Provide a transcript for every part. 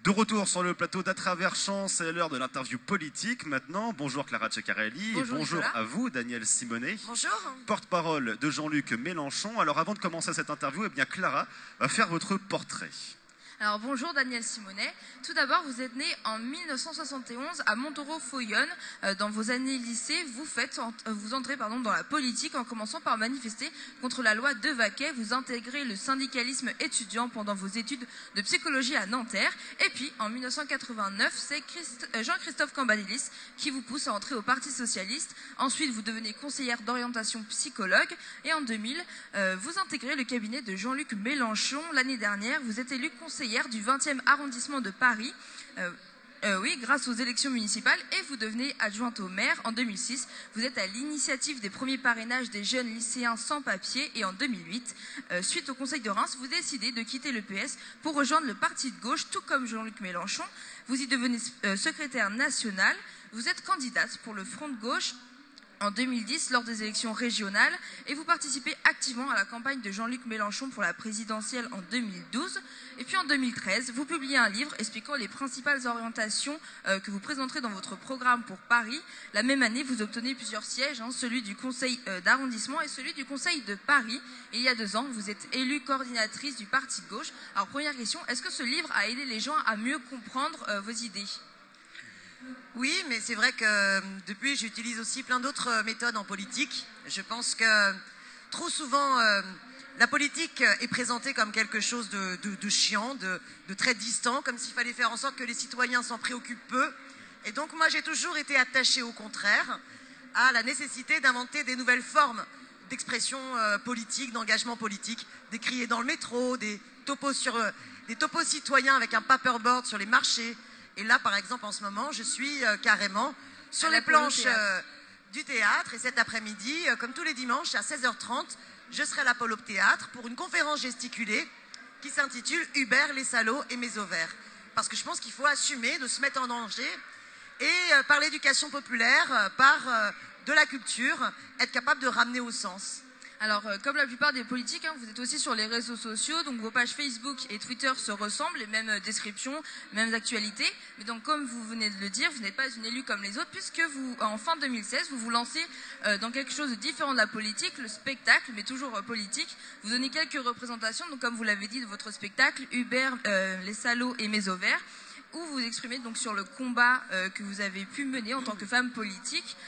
De retour sur le plateau d'À travers champs, c'est l'heure de l'interview politique maintenant. Bonjour Clara Ceccarelli et bonjour à vous Danielle Simonet. Bonjour. Porte-parole de Jean-Luc Mélenchon. Alors avant de commencer cette interview, eh bien Clara va faire votre portrait. Alors bonjour Danielle Simonet. Tout d'abord, vous êtes né en 1971 à Montaureau-Foyonne. Dans vos années lycée, vous entrez dans la politique en commençant par manifester contre la loi Devaquet. Vous intégrez le syndicalisme étudiant pendant vos études de psychologie à Nanterre. Et puis en 1989, c'est Jean-Christophe Cambadélis qui vous pousse à entrer au Parti Socialiste. Ensuite, vous devenez conseillère d'orientation psychologue. Et en 2000, vous intégrez le cabinet de Jean-Luc Mélenchon. L'année dernière, vous êtes élu conseiller du 20e arrondissement de Paris, grâce aux élections municipales, et vous devenez adjointe au maire en 2006. Vous êtes à l'initiative des premiers parrainages des jeunes lycéens sans papier, et en 2008, suite au Conseil de Reims, vous décidez de quitter le PS pour rejoindre le parti de gauche, tout comme Jean-Luc Mélenchon. Vous y devenez secrétaire national. Vous êtes candidate pour le Front de gauche en 2010 lors des élections régionales et vous participez activement à la campagne de Jean-Luc Mélenchon pour la présidentielle en 2012. Et puis en 2013, vous publiez un livre expliquant les principales orientations que vous présenterez dans votre programme pour Paris. La même année, vous obtenez plusieurs sièges, celui du conseil d'arrondissement et celui du conseil de Paris. Et il y a 2 ans, vous êtes élue coordinatrice du parti de gauche. Alors première question, est-ce que ce livre a aidé les gens à mieux comprendre vos idées ? Oui, mais c'est vrai que depuis, j'utilise aussi plein d'autres méthodes en politique. Je pense que trop souvent, la politique est présentée comme quelque chose de chiant, de très distant, comme s'il fallait faire en sorte que les citoyens s'en préoccupent peu. Et donc moi, j'ai toujours été attachée au contraire à la nécessité d'inventer des nouvelles formes d'expression politique, d'engagement politique, des criers dans le métro, des topos citoyens avec un paperboard sur les marchés. Et là, par exemple, en ce moment, je suis carrément sur les planches du théâtre. Et cet après-midi, comme tous les dimanches, à 16h30, je serai à l'Apollo Théâtre pour une conférence gesticulée qui s'intitule « Hubert, les salauds et mes ovaires ». Parce que je pense qu'il faut assumer de se mettre en danger et par l'éducation populaire, par de la culture, être capable de ramener au sens. Alors, comme la plupart des politiques, vous êtes aussi sur les réseaux sociaux, donc vos pages Facebook et Twitter se ressemblent, les mêmes descriptions, les mêmes actualités. Mais donc, comme vous venez de le dire, vous n'êtes pas une élue comme les autres, puisque vous, en fin 2016, vous vous lancez dans quelque chose de différent de la politique, le spectacle, mais toujours politique. Vous donnez quelques représentations, donc comme vous l'avez dit, de votre spectacle, Hubert, les salauds et mes ovaires, où vous vous exprimez donc sur le combat que vous avez pu mener en tant que femme politique.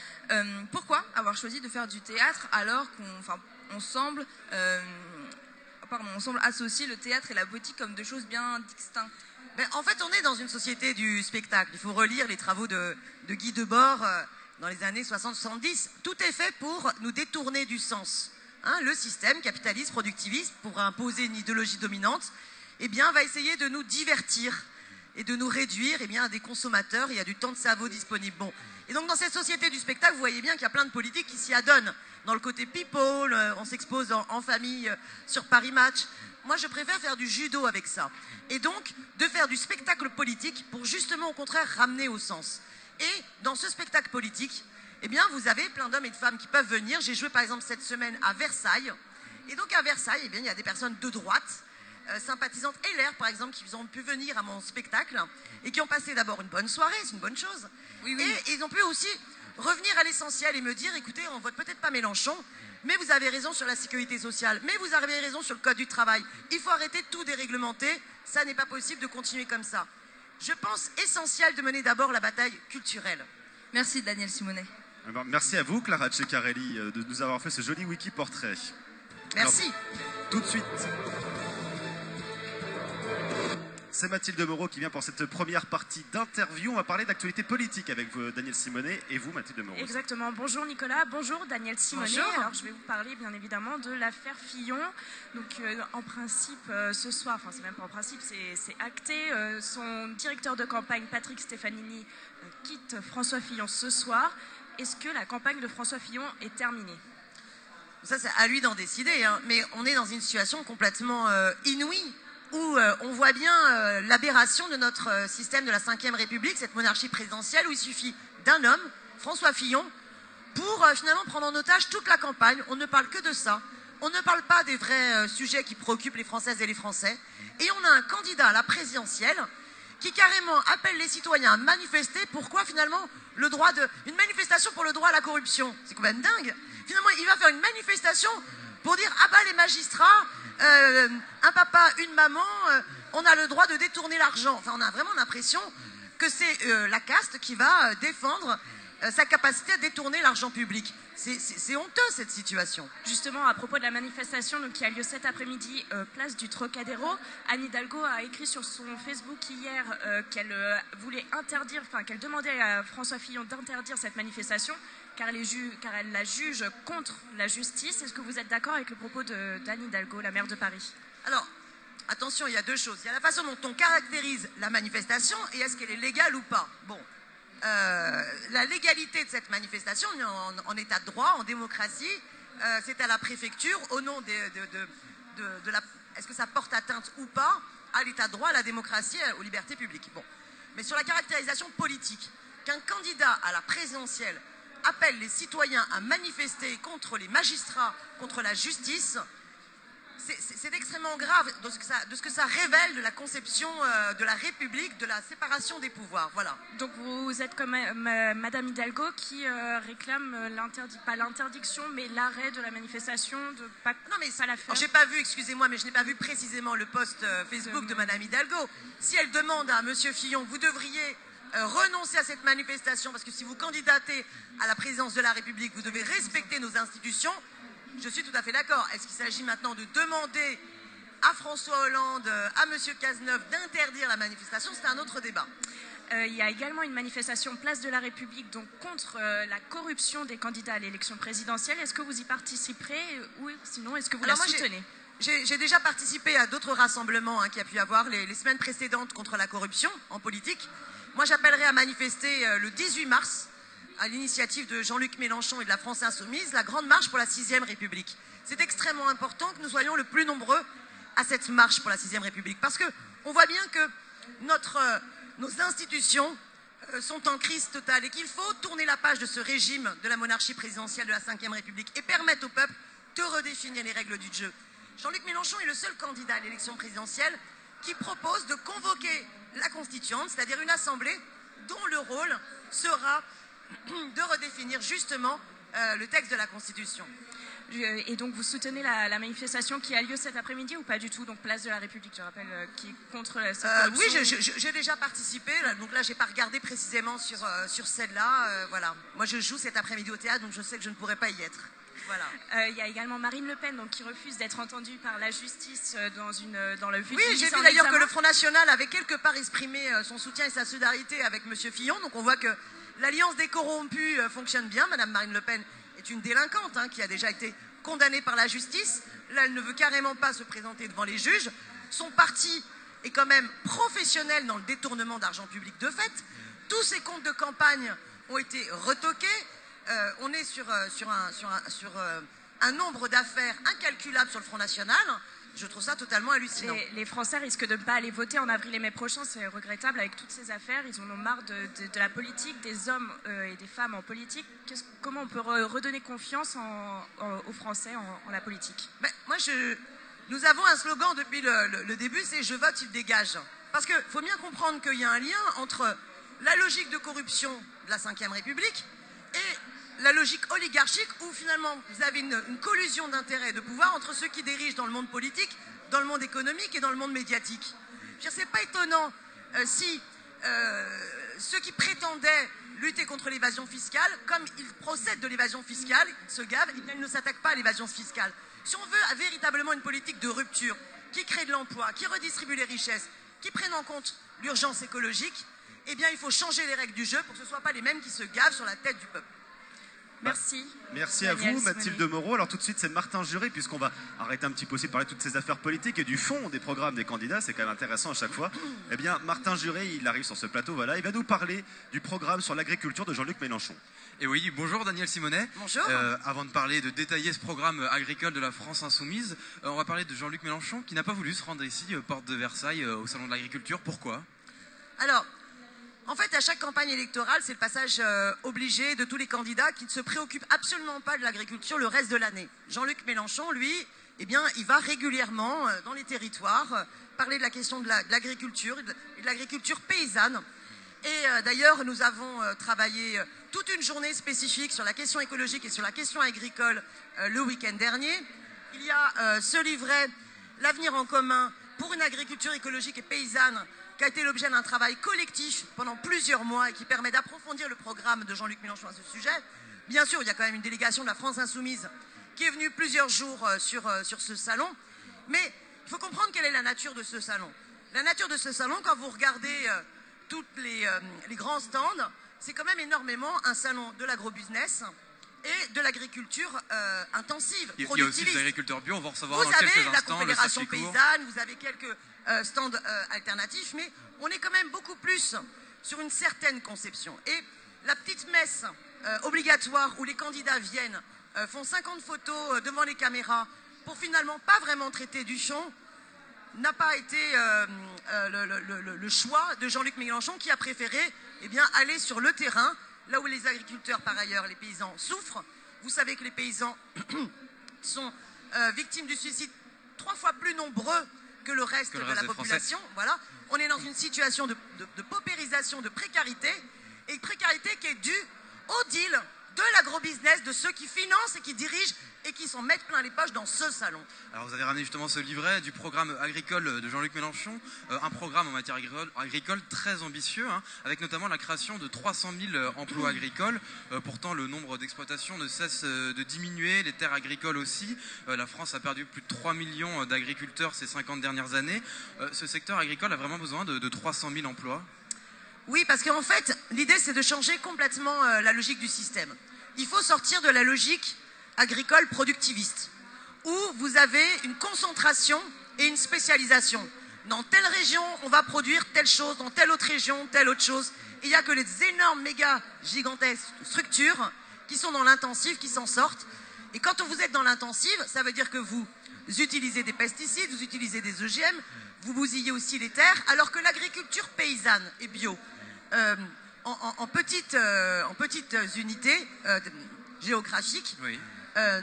Pourquoi avoir choisi de faire du théâtre alors on semble associer le théâtre et la politique comme 2 choses bien distinctes? En fait, on est dans une société du spectacle. Il faut relire les travaux de Guy Debord dans les années 60-70. Tout est fait pour nous détourner du sens. Le système capitaliste, productiviste, pour imposer une idéologie dominante, va essayer de nous divertir et de nous réduire à des consommateurs et à du temps de cerveau disponible. Bon. Et donc dans cette société du spectacle, vous voyez bien qu'il y a plein de politiques qui s'y adonnent. Dans le côté people, on s'expose en famille sur Paris Match. Moi, je préfère faire du judo avec ça. Et donc, de faire du spectacle politique pour justement, au contraire, ramener au sens. Et dans ce spectacle politique, vous avez plein d'hommes et de femmes qui peuvent venir. J'ai joué, par exemple, cette semaine à Versailles. Et donc, à Versailles, il y a des personnes de droite, sympathisantes LR, par exemple, qui ont pu venir à mon spectacle et qui ont passé d'abord une bonne soirée, c'est une bonne chose. Oui. Et ils ont pu aussi revenir à l'essentiel et me dire, écoutez, on vote peut-être pas Mélenchon, mais vous avez raison sur la sécurité sociale, mais vous avez raison sur le code du travail. Il faut arrêter de tout déréglementer, ça n'est pas possible de continuer comme ça. Je pense essentiel de mener d'abord la bataille culturelle. Merci Danielle Simonet. Merci à vous Clara Ceccarelli de nous avoir fait ce joli wiki portrait. Merci. Alors, tout de suite. C'est Mathilde Moreau qui vient pour cette première partie d'interview. On va parler d'actualité politique avec vous, Danielle Simonet, et vous, Mathilde Moreau. Exactement. Bonjour Nicolas, bonjour Danielle Simonet. Bonjour. Alors je vais vous parler bien évidemment de l'affaire Fillon. Donc en principe, ce soir, c'est même pas en principe, c'est acté. Son directeur de campagne, Patrick Stefanini, quitte François Fillon ce soir. Est-ce que la campagne de François Fillon est terminée ? Ça, c'est à lui d'en décider, mais on est dans une situation complètement inouïe, où on voit bien l'aberration de notre système de la Ve République, cette monarchie présidentielle, où il suffit d'un homme, François Fillon, pour finalement prendre en otage toute la campagne. On ne parle que de ça. On ne parle pas des vrais sujets qui préoccupent les Françaises et les Français. Et on a un candidat à la présidentielle qui carrément appelle les citoyens à manifester. Pourquoi finalement une manifestation pour le droit à la corruption? C'est quand même dingue. Finalement, il va faire une manifestation pour dire ah bah les magistrats, un papa, une maman, on a le droit de détourner l'argent. Enfin, on a vraiment l'impression que c'est la caste qui va défendre sa capacité à détourner l'argent public. C'est honteux cette situation. Justement, à propos de la manifestation qui a lieu cet après-midi, place du Trocadéro, Anne Hidalgo a écrit sur son Facebook hier qu'elle voulait interdire, enfin qu'elle demandait à François Fillon d'interdire cette manifestation car elle la juge contre la justice. Est-ce que vous êtes d'accord avec le propos d'Anne Hidalgo, la maire de Paris? Alors, attention, il y a deux choses. Il y a la façon dont on caractérise la manifestation et est-ce qu'elle est légale ou pas. Bon. La légalité de cette manifestation en état de droit, en démocratie, c'est à la préfecture au nom de la... Est-ce que ça porte atteinte ou pas à l'état de droit, à la démocratie, aux libertés publiques? Bon. Mais sur la caractérisation politique, qu'un candidat à la présidentielle appelle les citoyens à manifester contre les magistrats, contre la justice, c'est extrêmement grave de ce que ça révèle de la conception de la République, de la séparation des pouvoirs. Voilà. Donc vous êtes comme Madame Hidalgo qui réclame pas l'interdiction, mais l'arrêt de la manifestation, de pas la faire. J'ai pas vu, excusez-moi, mais je n'ai pas vu précisément le post Facebook de Madame Hidalgo. Si elle demande à Monsieur Fillon, vous devriez renoncer à cette manifestation, parce que si vous candidatez à la présidence de la République, vous devez respecter nos institutions. Je suis tout à fait d'accord. Est-ce qu'il s'agit maintenant de demander à François Hollande, à M. Cazeneuve d'interdire la manifestation? C'est un autre débat. Il y a également une manifestation place de la République donc contre la corruption des candidats à l'élection présidentielle. Est-ce que vous y participerez ou sinon est-ce que vous la soutenez? J'ai déjà participé à d'autres rassemblements qu'il y a pu y avoir les semaines précédentes contre la corruption en politique. Moi, j'appellerai à manifester le 18 mars à l'initiative de Jean-Luc Mélenchon et de la France Insoumise, la grande marche pour la 6e République. C'est extrêmement important que nous soyons le plus nombreux à cette marche pour la 6e République, parce qu'on voit bien que nos institutions sont en crise totale et qu'il faut tourner la page de ce régime de la monarchie présidentielle de la 5e République et permettre au peuple de redéfinir les règles du jeu. Jean-Luc Mélenchon est le seul candidat à l'élection présidentielle qui propose de convoquer la Constituante, c'est-à-dire une assemblée dont le rôle sera de redéfinir justement le texte de la Constitution. Et donc vous soutenez la manifestation qui a lieu cet après-midi ou pas du tout? Donc place de la République, je rappelle, qui est contre cette corruption. Oui, j'ai déjà participé. Donc là, j'ai pas regardé précisément sur celle-là. Voilà. Moi, je joue cet après-midi au théâtre, donc je sais que je ne pourrai pas y être. Voilà. Il y a également Marine Le Pen qui refuse d'être entendue par la justice dans le but. Oui, j'ai vu d'ailleurs que le Front National avait quelque part exprimé son soutien et sa solidarité avec M. Fillon. Donc on voit que l'alliance des corrompus fonctionne bien. Madame Marine Le Pen est une délinquante qui a déjà été condamnée par la justice. Là, elle ne veut carrément pas se présenter devant les juges. Son parti est quand même professionnel dans le détournement d'argent public de fait. Tous ses comptes de campagne ont été retoqués. On est sur un nombre d'affaires incalculable sur le Front National. Je trouve ça totalement hallucinant. Les Français risquent de ne pas aller voter en avril et mai prochain. C'est regrettable avec toutes ces affaires. Ils en ont marre de la politique, des hommes et des femmes en politique. Comment on peut redonner confiance aux Français en la politique? Nous avons un slogan depuis le début, c'est « Je vote, il dégage ». Parce qu'il faut bien comprendre qu'il y a un lien entre la logique de corruption de la 5e République et la logique oligarchique où finalement vous avez une collusion d'intérêts, de pouvoir entre ceux qui dirigent dans le monde politique, dans le monde économique et dans le monde médiatique. C'est pas étonnant si ceux qui prétendaient lutter contre l'évasion fiscale, comme ils procèdent de l'évasion fiscale, ils se gavent, ils ne s'attaquent pas à l'évasion fiscale. Si on veut véritablement une politique de rupture, qui crée de l'emploi, qui redistribue les richesses, qui prenne en compte l'urgence écologique, eh bien il faut changer les règles du jeu pour que ce ne soient pas les mêmes qui se gavent sur la tête du peuple. Merci. Merci à vous, Mathilde Moreau. Alors tout de suite, c'est Martin Jury, puisqu'on va arrêter un petit peu aussi de parler de toutes ces affaires politiques et du fond des programmes des candidats. C'est quand même intéressant à chaque fois. Eh bien, Martin Jury, il arrive sur ce plateau, voilà. Il va nous parler du programme sur l'agriculture de Jean-Luc Mélenchon. Et oui, bonjour Daniel Simonet. Bonjour. Avant de détailler ce programme agricole de la France Insoumise, on va parler de Jean-Luc Mélenchon qui n'a pas voulu se rendre ici, porte de Versailles, au Salon de l'Agriculture. Pourquoi? Alors, en fait, à chaque campagne électorale, c'est le passage obligé de tous les candidats qui ne se préoccupent absolument pas de l'agriculture le reste de l'année. Jean-Luc Mélenchon, lui, eh bien, il va régulièrement dans les territoires parler de la question de l'agriculture et de l'agriculture paysanne. Et d'ailleurs, nous avons travaillé toute une journée spécifique sur la question écologique et sur la question agricole le week-end dernier. Il y a ce livret, L'avenir en commun pour une agriculture écologique et paysanne, qui a été l'objet d'un travail collectif pendant plusieurs mois et qui permet d'approfondir le programme de Jean-Luc Mélenchon à ce sujet. Bien sûr, il y a quand même une délégation de la France Insoumise qui est venue plusieurs jours sur ce salon. Mais il faut comprendre quelle est la nature de ce salon. La nature de ce salon, quand vous regardez tous les grands stands, c'est quand même énormément un salon de l'agrobusiness et de l'agriculture intensive, productiviste. Il y a aussi des agriculteurs bio, on va recevoir dans quelques instants. Vous avez la Confédération paysanne, vous avez quelques stands alternatifs, mais on est quand même beaucoup plus sur une certaine conception. Et la petite messe obligatoire où les candidats viennent, font 50 photos devant les caméras pour finalement pas vraiment traiter du fond, n'a pas été le choix de Jean-Luc Mélenchon, qui a préféré aller sur le terrain, là où les agriculteurs, par ailleurs, les paysans souffrent. Vous savez que les paysans sont victimes du suicide 3 fois plus nombreux que le reste de la population. Voilà. On est dans une situation de paupérisation, de précarité, et une précarité qui est due au deal de l'agrobusiness, de ceux qui financent et qui dirigent et qui s'en mettent plein les poches dans ce salon. Alors vous avez ramené justement ce livret du programme agricole de Jean-Luc Mélenchon, un programme en matière agricole très ambitieux, avec notamment la création de 300 000 emplois agricoles. Pourtant, le nombre d'exploitations ne cesse de diminuer, les terres agricoles aussi. La France a perdu plus de 3 millions d'agriculteurs ces 50 dernières années. Ce secteur agricole a vraiment besoin de 300 000 emplois. Oui, parce qu'en fait, l'idée, c'est de changer complètement la logique du système. Il faut sortir de la logique agricole productiviste, où vous avez une concentration et une spécialisation. Dans telle région, on va produire telle chose, dans telle autre région, telle autre chose. Et il n'y a que les énormes, méga, gigantesques structures qui sont dans l'intensif, qui s'en sortent. Et quand vous êtes dans l'intensif, ça veut dire que vous utilisez des pesticides, vous utilisez des OGM, vous bousillez aussi les terres, alors que l'agriculture paysanne et bio, en petites unités géographiques, oui.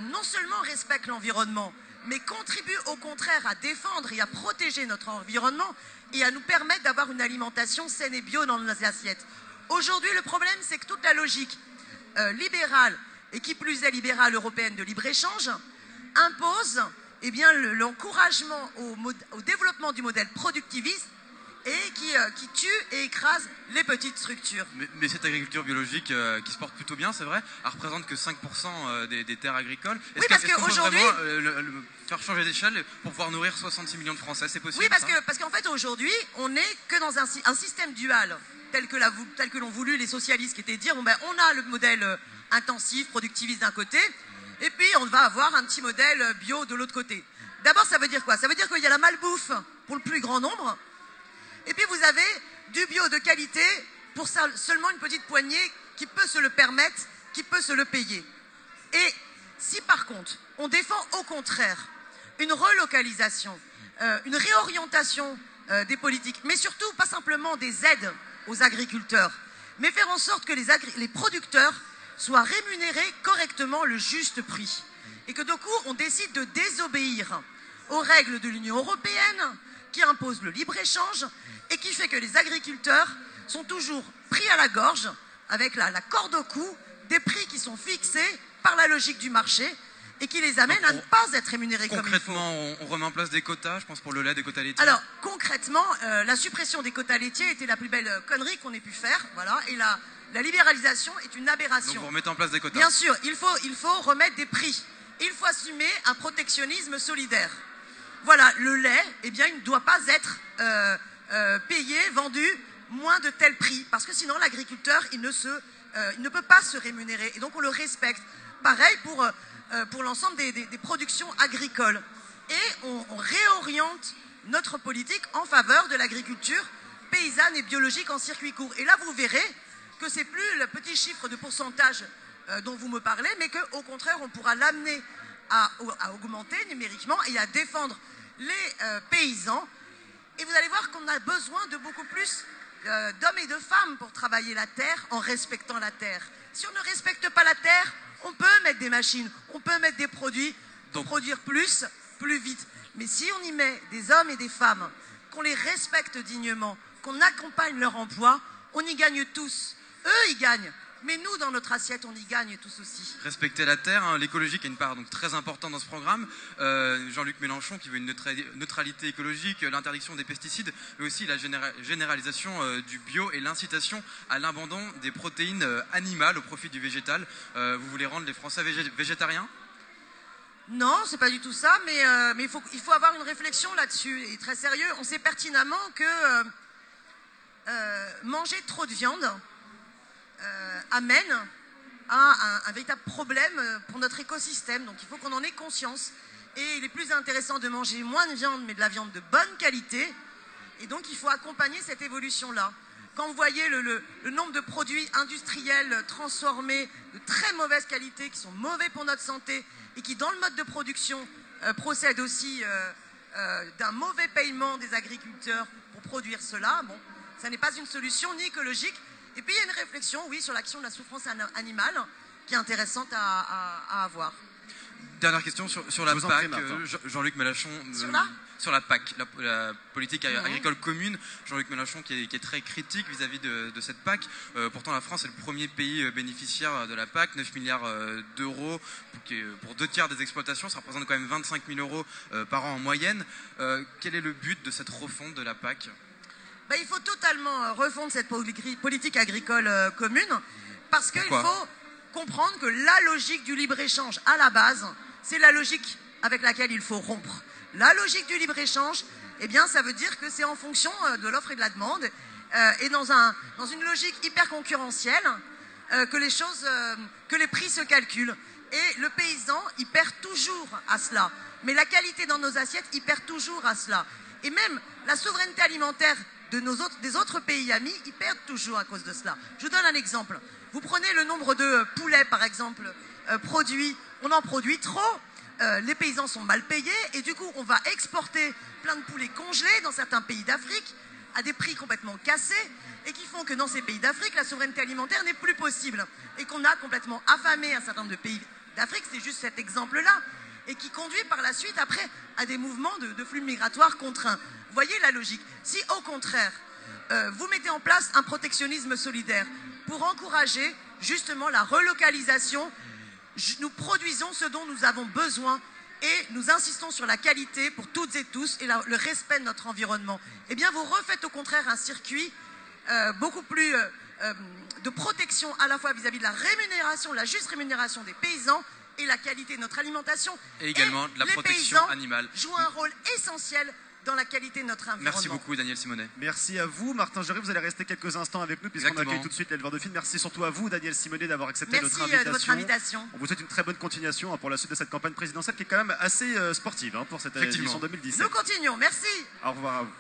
Non seulement respectent l'environnement, mais contribuent au contraire à défendre et à protéger notre environnement et à nous permettre d'avoir une alimentation saine et bio dans nos assiettes. Aujourd'hui, le problème, c'est que toute la logique libérale, et qui plus est libérale européenne de libre-échange, impose l'encouragement au développement du modèle productiviste et qui tue et écrase les petites structures. Mais cette agriculture biologique qui se porte plutôt bien, c'est vrai, elle représente que 5% des terres agricoles. Oui, parce qu'aujourd'hui, faire changer d'échelle pour pouvoir nourrir 66 millions de Français, c'est possible? Oui, parce qu'en fait, aujourd'hui, on n'est que dans un système dual, tel que l'ont voulu les socialistes, qui était de dire, on a le modèle intensif, productiviste d'un côté, et puis on va avoir un petit modèle bio de l'autre côté. D'abord, ça veut dire quoi? Ça veut dire qu'il y a la malbouffe pour le plus grand nombre, et puis vous avez du bio de qualité pour seulement une petite poignée qui peut se le permettre, qui peut se le payer. Et si par contre, on défend au contraire une relocalisation, une réorientation des politiques, mais surtout pas simplement des aides aux agriculteurs, mais faire en sorte que les producteurs soient rémunérés correctement le juste prix. Et que du coup, on décide de désobéir aux règles de l'Union européenne qui imposent le libre-échange et qui fait que les agriculteurs sont toujours pris à la gorge avec la corde au cou des prix qui sont fixés par la logique du marché et qui les amènent à ne pas être rémunérés comme il faut. Concrètement, on remet en place des quotas, je pense pour le lait, des quotas laitiers. Alors, concrètement, la suppression des quotas laitiers était la plus belle connerie qu'on ait pu faire, voilà, et la libéralisation est une aberration. Donc vous remettez en place des quotas. Bien sûr, il faut remettre des prix. Il faut assumer un protectionnisme solidaire. Voilà, le lait, il ne doit pas être payé, vendu moins de tel prix, parce que sinon l'agriculteur, il ne peut pas se rémunérer, et donc on le respecte. Pareil pour l'ensemble des productions agricoles. Et on réoriente notre politique en faveur de l'agriculture paysanne et biologique en circuit court. Et là, vous verrez que c'est plus le petit chiffre de pourcentage dont vous me parlez, mais qu'au contraire, on pourra l'amener à augmenter numériquement et à défendre les paysans. Et vous allez voir qu'on a besoin de beaucoup plus d'hommes et de femmes pour travailler la terre en respectant la terre. Si on ne respecte pas la terre, on peut mettre des machines, on peut mettre des produits pour produire plus plus vite. Mais si on y met des hommes et des femmes, qu'on les respecte dignement, qu'on accompagne leur emploi, on y gagne tous. Eux, ils gagnent. Mais nous, dans notre assiette, on y gagne tous aussi. Respecter la terre, hein, l'écologie qui a une part donc très importante dans ce programme. Jean-Luc Mélenchon qui veut une neutralité écologique, l'interdiction des pesticides, mais aussi la généralisation du bio et l'incitation à l'abandon des protéines animales au profit du végétal. Vous voulez rendre les Français végétariens ? Non, c'est pas du tout ça, mais il faut avoir une réflexion là-dessus, et très sérieux. On sait pertinemment que manger trop de viande amène à un véritable problème pour notre écosystème. Donc il faut qu'on en ait conscience. Et il est plus intéressant de manger moins de viande, mais de la viande de bonne qualité. Et donc il faut accompagner cette évolution-là. Quand vous voyez le nombre de produits industriels transformés de très mauvaise qualité, qui sont mauvais pour notre santé, et qui dans le mode de production procèdent aussi d'un mauvais paiement des agriculteurs pour produire cela, bon, ça n'est pas une solution ni écologique. Et puis il y a une réflexion, oui, sur l'action de la souffrance animale, qui est intéressante à avoir. Dernière question sur la PAC, Jean-Luc Mélenchon. Sur la PAC, la politique agricole commune, Jean-Luc Mélenchon qui est très critique vis-à-vis de cette PAC. Pourtant, la France est le premier pays bénéficiaire de la PAC, 9 milliards d'euros pour 2/3 des exploitations. Ça représente quand même 25 000 euros par an en moyenne. Quel est le but de cette refonte de la PAC ? Il faut totalement refondre cette politique agricole commune, parce qu'il faut comprendre que la logique du libre-échange, à la base, c'est la logique avec laquelle il faut rompre. La logique du libre-échange, eh bien, ça veut dire que c'est en fonction de l'offre et de la demande, et dans une logique hyper concurrentielle, que les prix se calculent. Et le paysan, il perd toujours à cela. Mais la qualité dans nos assiettes, il perd toujours à cela. Et même la souveraineté alimentaire des autres pays amis, ils perdent toujours à cause de cela. Je vous donne un exemple. Vous prenez le nombre de poulets, par exemple, produits. On en produit trop. Les paysans sont mal payés. Et du coup, on va exporter plein de poulets congelés dans certains pays d'Afrique à des prix complètement cassés, et qui font que dans ces pays d'Afrique, la souveraineté alimentaire n'est plus possible. Et qu'on a complètement affamé un certain nombre de pays d'Afrique. C'est juste cet exemple-là. Et qui conduit par la suite, après, à des mouvements de flux migratoires contraints. Vous voyez la logique. Si, au contraire, vous mettez en place un protectionnisme solidaire pour encourager justement la relocalisation, nous produisons ce dont nous avons besoin et nous insistons sur la qualité pour toutes et tous et le respect de notre environnement. Eh bien, vous refaites au contraire un circuit beaucoup plus de protection à la fois vis-à-vis de la rémunération, la juste rémunération des paysans, et la qualité de notre alimentation. Et également de la protection animale. Jouent un rôle essentiel dans la qualité de notre environnement. Merci beaucoup, Daniel Simonet. Merci à vous, Martin Juret. Vous allez rester quelques instants avec nous puisqu'on accueille tout de suite l'éleveur de films. Merci surtout à vous, Daniel Simonet, d'avoir accepté notre invitation. Merci de votre invitation. On vous souhaite une très bonne continuation pour la suite de cette campagne présidentielle qui est quand même assez sportive pour cette édition 2017. Nous continuons. Merci. Au revoir à vous.